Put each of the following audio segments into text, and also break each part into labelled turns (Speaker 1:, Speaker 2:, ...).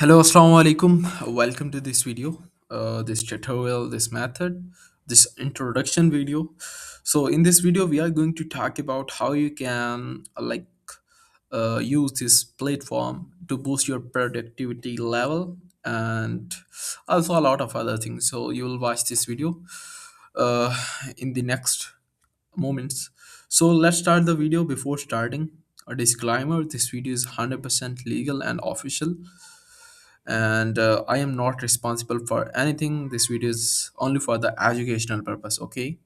Speaker 1: Hello, assalamu alaikum. Welcome to this video, this tutorial, this method, this introduction video. So, in this video, we are going to talk about how you can use this platform to boost your productivity level and also a lot of other things. So, you will watch this video uh, in the next moments. So, let's start the video. Before starting, a disclaimer: this video is 100% legal and official, and I am not responsible for anything. This video is only for the educational purpose, okay?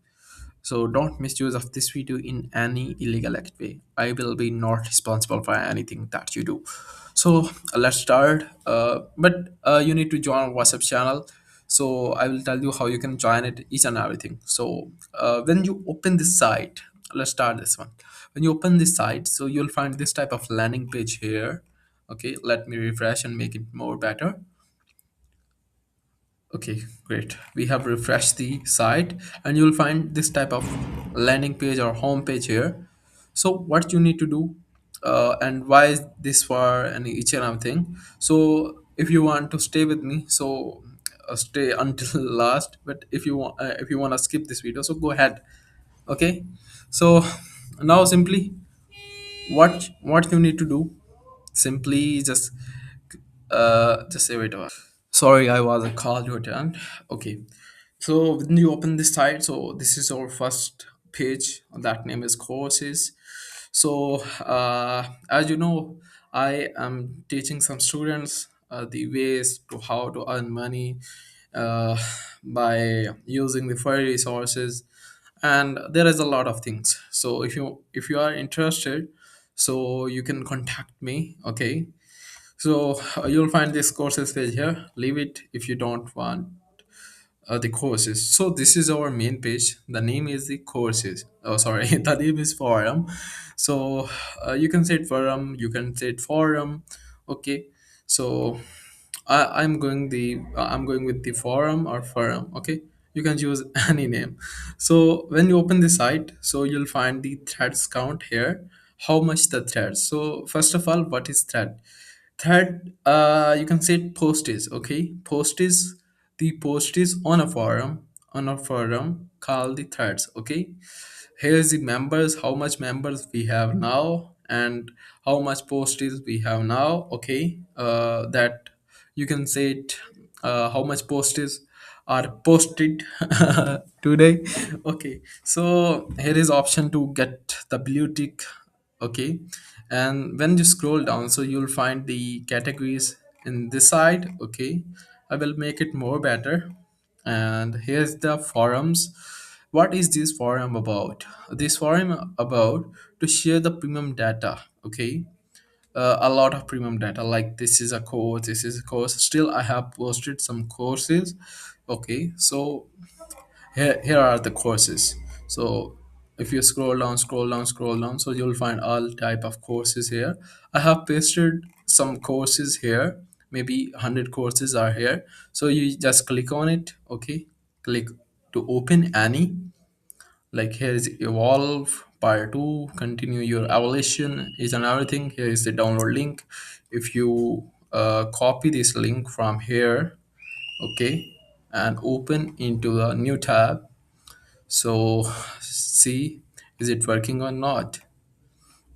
Speaker 1: So don't misuse of this video in any illegal act way. I will be not responsible for anything that you do. So let's start. But you need to join our WhatsApp channel. So I will tell you how you can join it, each and everything. So when you open this site, let's start this one. When you open this site, so you'll find this type of landing page here. Okay, let me refresh and make it more better. Okay, great. We have refreshed the site and you'll find this type of landing page or home page here. So what you need to do, and why is this for and each and everything. So if you want to stay with me, so stay until last. But if you want to skip this video, so go ahead. Okay. So now simply what you need to do, simply just say wait a while. Sorry, I was a call to attend. Okay. So when you open this site, so this is our first page. That name is courses. So as you know, I am teaching some students the ways to how to earn money uh, by using the free resources, and there is a lot of things. So if you are interested, so you can contact me. Okay, so you'll find this courses page here. Leave it if you don't want the courses. So this is our main page. The name is the courses. Oh, sorry, the name is forum. So you can say it forum. You can say it forum. Okay. So I'm going with the forum or forum. Okay. You can choose any name. So when you open the site, so you'll find the threads count here. How much the threads. So first of all, what is thread? Third, you can say post is. Okay, post is the post is on a forum called the threads. Okay, here's the members, how much members we have now and how much post is we have now. Okay, that you can say it, how much post is are posted today. Okay, so here is option to get the blue tick. Okay, and when you scroll down, so you'll find the categories in this side. Okay, I will make it more better. And here's the forums. What is this forum about? This forum about to share the premium data. Okay, a lot of premium data, like this is a course, this is a course. Still I have posted some courses. Okay, so here are the courses. So if you scroll down, so you'll find all type of courses here. I have pasted some courses here, maybe 100 courses are here. So you just click on it. Okay, click to open any. Like here is evolve part 2, continue your evolution, is and everything. Here is the download link. If you copy this link from here, okay, and open into a new tab, so see, is it working or not?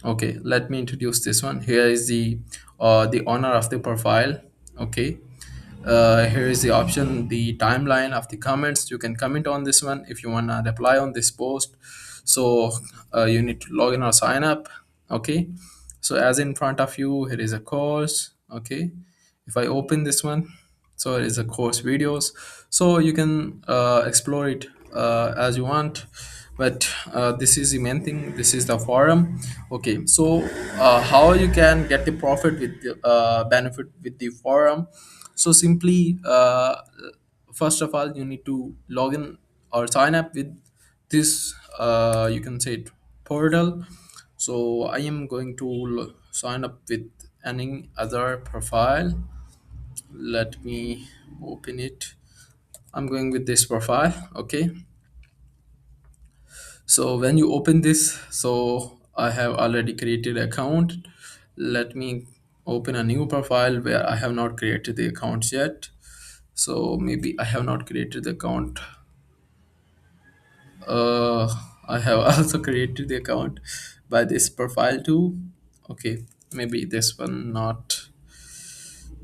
Speaker 1: Okay, let me introduce this one. Here is the owner of the profile. Okay, here is the option, the timeline of the comments. You can comment on this one if you want to reply on this post. So you need to log in or sign up. Okay, so as in front of you, here is a course. Okay, if I open this one, so it is a course videos. So you can explore it as you want, but this is the main thing. This is the forum. Okay, so how you can get the profit with the benefit with the forum. So simply, first of all, you need to log in or sign up with this, you can say it, portal. So I am going to sign up with any other profile. Let me open it. I'm going with this profile. Okay, so when you open this, so I have already created account. Let me open a new profile where I have not created the accounts yet. So maybe I have not created the account. uh I have also created the account by this profile too. Okay, maybe this one not.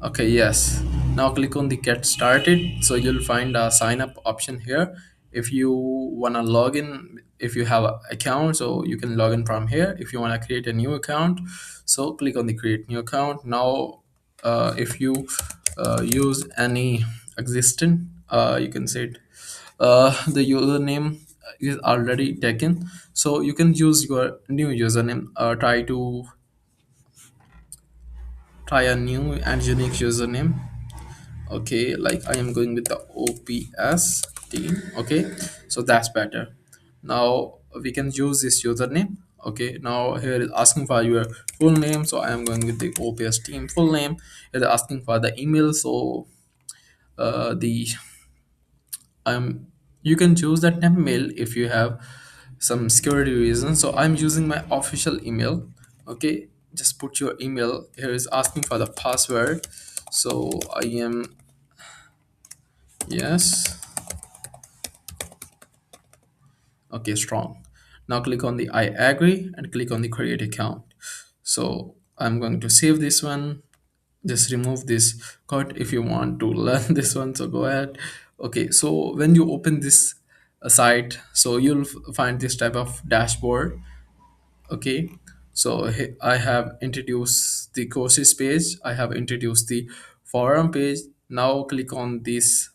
Speaker 1: Okay, yes. Now click on the get started. So you'll find a sign up option here. If you wanna log in, if you have an account, so you can log in from here. If you wanna create a new account, so click on the create new account. Now, if you use any existing, you can say it. The username is already taken, so you can use your new username. Try a new and unique username. Okay, like I am going with the OPS team. Okay, so that's better. Now we can use this username. Okay, now here is asking for your full name, so I am going with the OPS team full name. It is asking for the email, so the you can choose that mail if you have some security reasons. So I'm using my official email. Okay, just put your email. Here is asking for the password, so I am yes. Okay, strong. Now click on the I agree and click on the create account. So I'm going to save this one. Just remove this code if you want to learn this one, so go ahead. Okay, so when you open this site, so you'll find this type of dashboard. Okay, so I have introduced the courses page, I have introduced the forum page. Now click on this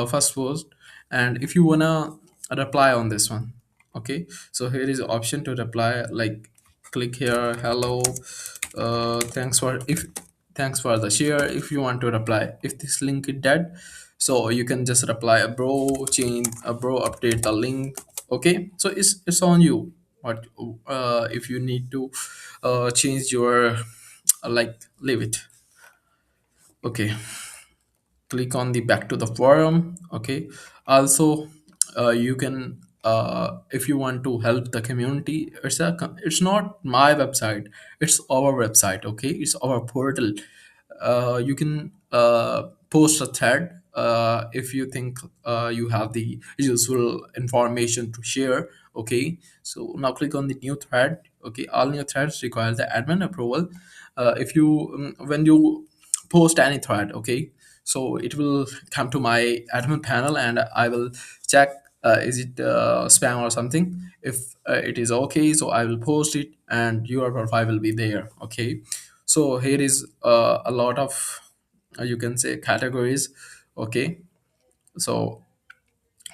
Speaker 1: first post, and if you wanna reply on this one. Okay, so here is the option to reply, like click here, hello, thanks for the share. If you want to reply, if this link is dead, so you can just reply a bro, change a bro, update the link. Okay, so it's on you. What if you need to change your like leave it. Okay, click on the back to the forum. Okay, also you can if you want to help the community, it's not my website, it's our website. Okay, it's our portal. You can post a thread if you think you have the useful information to share. Okay, so now click on the new thread. Okay, all new threads require the admin approval. If you when you post any thread, okay, so it will come to my admin panel and I will check is it spam or something. If it is okay, so I will post it and your profile will be there. Okay, so here is a lot of you can say categories. Okay, so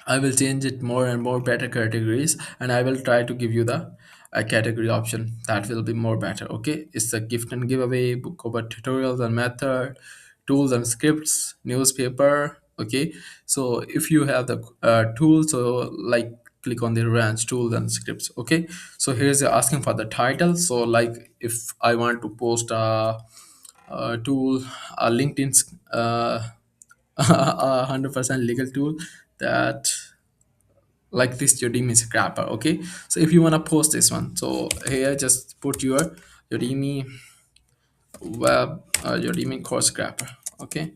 Speaker 1: I will change it more and more better categories, and I will try to give you the a category option that will be more better. Okay, it's a gift and giveaway, book cover tutorials and method, tools and scripts, newspaper. Okay, so if you have the tool, so like click on the range tools and scripts. Okay, so here's asking for the title. So like if I want to post a tool, a LinkedIn's a 100% legal tool that like this Udemy scrapper. Okay, so if you want to post this one, so here just put your Udemy Udemy course scrapper. Okay,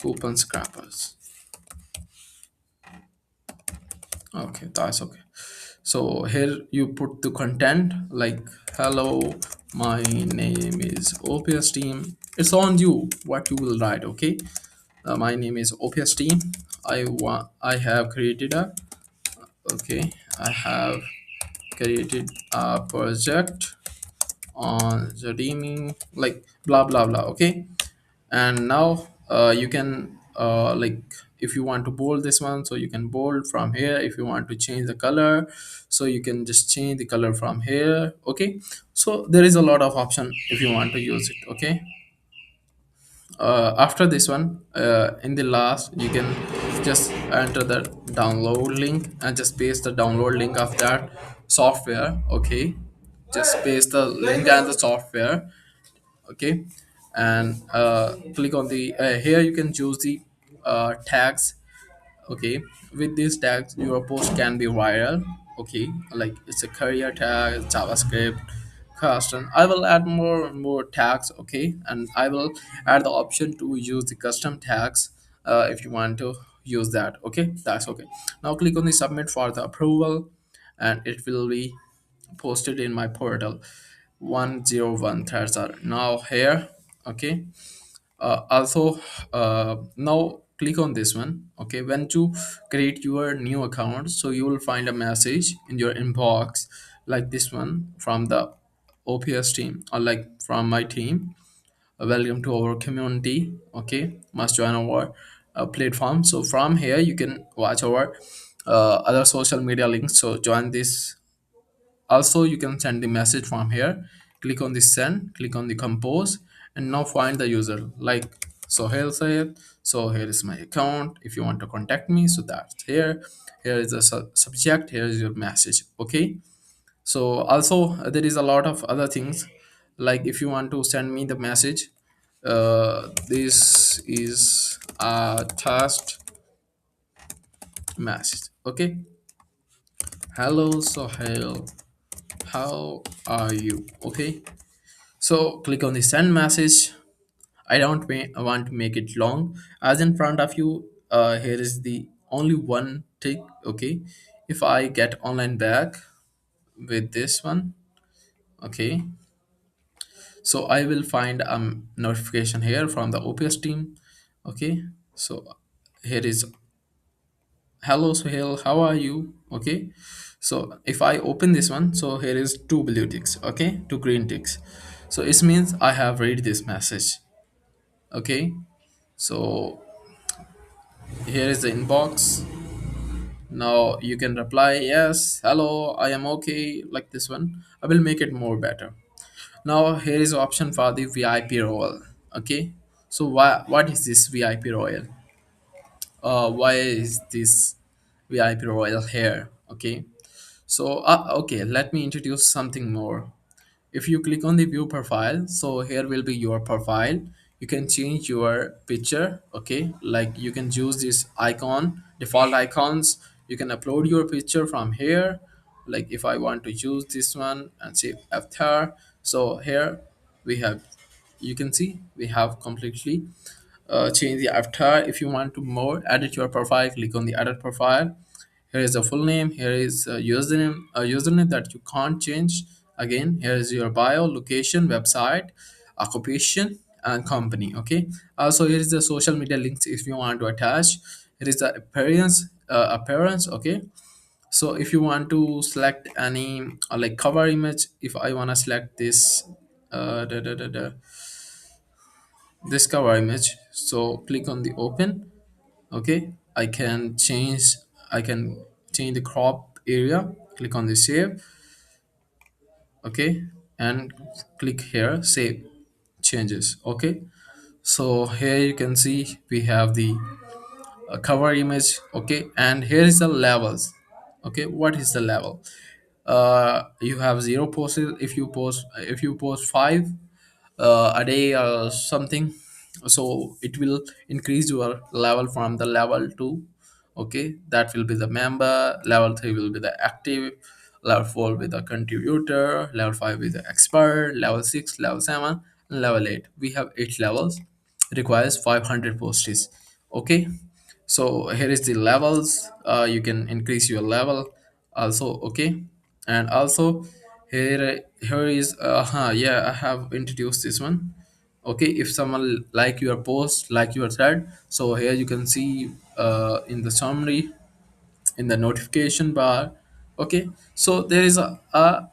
Speaker 1: coupon scrappers. Okay, that's okay. So here you put the content like hello, my name is OPS team. It's on you what you will write. Okay, my name is OPS team. I have created a okay, I have created a project on Udemy, like blah blah blah. Okay, and now you can like if you want to bold this one, so you can bold from here. If you want to change the color, so you can just change the color from here. Okay, so there is a lot of option if you want to use it. Okay, after this one in the last you can just enter the download link and just paste the download link of that software. Okay, just paste the link and the software. Okay, and click on the here you can choose the tags. Okay, with these tags your post can be viral. Okay, like it's a career tag, JavaScript, custom. I will add more and more tags, okay, and I will add the option to use the custom tags if you want to use that. Okay, that's okay. Now click on the submit for the approval, and it will be posted in my portal. 101 threads are now here. Okay, also now click on this one. Okay, when you create your new account, so you will find a message in your inbox like this one from the OPS team, or like from my team. Welcome to our community. Okay, must join our platform. So from here you can watch our other social media links, so join this. Also you can send the message from here. Click on the send, click on the compose, and now find the user like Sohail Syed. So here is my account. If you want to contact me, so that's here. Here is the subject, here is your message. Okay, so also there is a lot of other things, like if you want to send me the message, this is a test message. Okay, hello Sohail, how are you? Okay, so click on the send message. I don't want to make it long, as in front of you here is the only one tick. Okay, if I get online back with this one, okay, so I will find notification here from the OPS team. Okay, so here is hello Sohail, how are you? Okay, so if I open this one, so here is two blue ticks, okay, two green ticks, so it means I have read this message. Okay, so here is the inbox. Now you can reply yes, hello, I am okay, like this one. I will make it more better. Now here is option for the VIP role. Okay, so what is this VIP royal? Why is this VIP royal here? Okay, so okay, let me introduce something more. If you click on the view profile, so here will be your profile. You can change your picture. Okay, like you can choose this icon, default icons. You can upload your picture from here. Like if I want to choose this one and say avatar, so here we have, you can see we have completely change the avatar. If you want to more edit your profile, click on the edit profile. Here is the full name, here is a username that you can't change. Again, here is your bio, location, website, occupation, and company. Okay, also here is the social media links if you want to attach. Here is the appearance. Okay, so if you want to select any like cover image, if I want to select this this cover image, so click on the open. Okay, I can change the crop area. Click on the save. Okay, and click here save changes. Okay, so here you can see we have the cover image. Okay, and here is the levels. Okay, what is the level? You have zero posts. If you post five a day or something, so it will increase your level from the level 2. Okay, that will be the member. Level 3 will be the active. Level 4 will be the contributor. Level 5 is the expert. Level 6, level 7, and level 8. We have 8 levels. Requires 500 posts. Okay, so here is the levels. You can increase your level also. Okay, and also here is yeah, I have introduced this one. Okay, if someone like your post, like your thread, so here you can see in the summary, in the notification bar. Okay, so there is a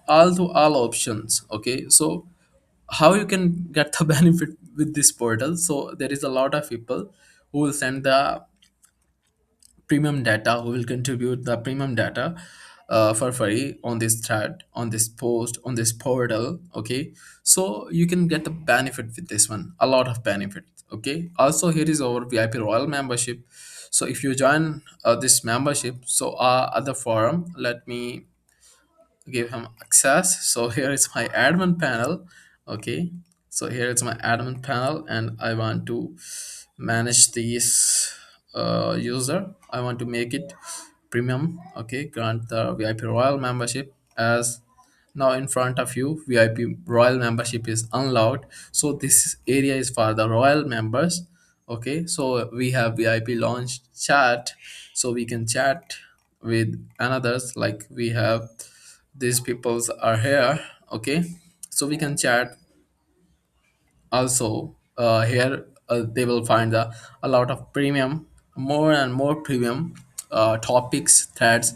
Speaker 1: all to all options. Okay, so how you can get the benefit with this portal? So there is a lot of people who will send the premium data, who will contribute the premium data for free on this thread, on this post, on this portal. Okay, so you can get the benefit with this one, a lot of benefits. Okay, also here is our VIP royal membership. So if you join this membership, so at the forum, let me give him access. So here is my admin panel. Okay, so here is my admin panel, and I want to manage this user. I want to make it premium. Okay, grant the VIP royal membership as Now in front of you, VIP royal membership is unlocked. So this area is for the royal members. Okay, so we have VIP launch chat, so we can chat with anothers. Like we have these peoples are here. Okay, so we can chat also. Here they will find a lot of premium, more and more premium topics, threads,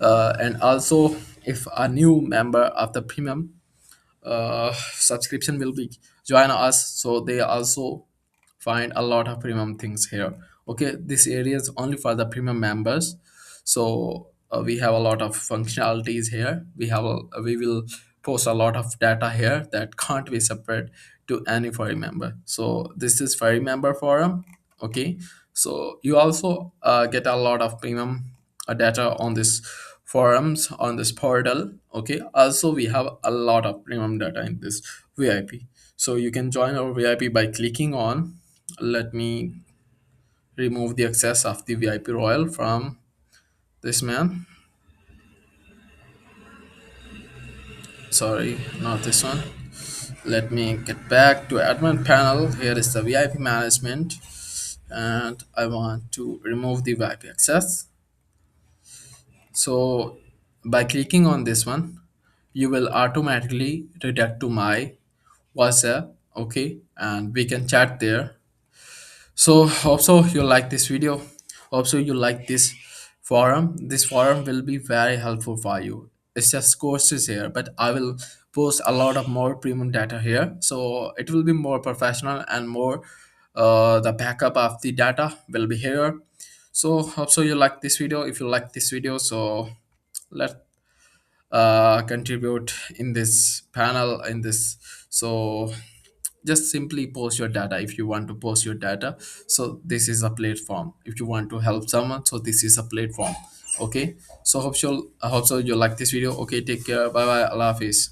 Speaker 1: and also if a new member of the premium subscription will be join us, so they also find a lot of premium things here. Okay, this area is only for the premium members. So we have a lot of functionalities here. We will post a lot of data here that can't be separate to any furry member. So this is furry member forum. Okay, so you also get a lot of premium data on this forums on this portal. Okay, also we have a lot of premium data in this VIP. So you can join our VIP by clicking on, let me remove the access of the VIP royal from this man. Sorry, not this one. Let me get back to admin panel. Here is the VIP management, and I want to remove the VIP access. So by clicking on this one, you will automatically redirect to my WhatsApp. Okay, and we can chat there. So hope so you like this video. Hope so you like this forum. This forum will be very helpful for you. It's just courses here, but I will post a lot of more premium data here. So it will be more professional and more the backup of the data will be here. So hope so you like this video. If you like this video, so let contribute in this panel in this. So just simply post your data if you want to post your data. So this is a platform. If you want to help someone, so this is a platform. Okay, so I hope so you like this video. Okay, take care, bye bye, Allah Hafiz.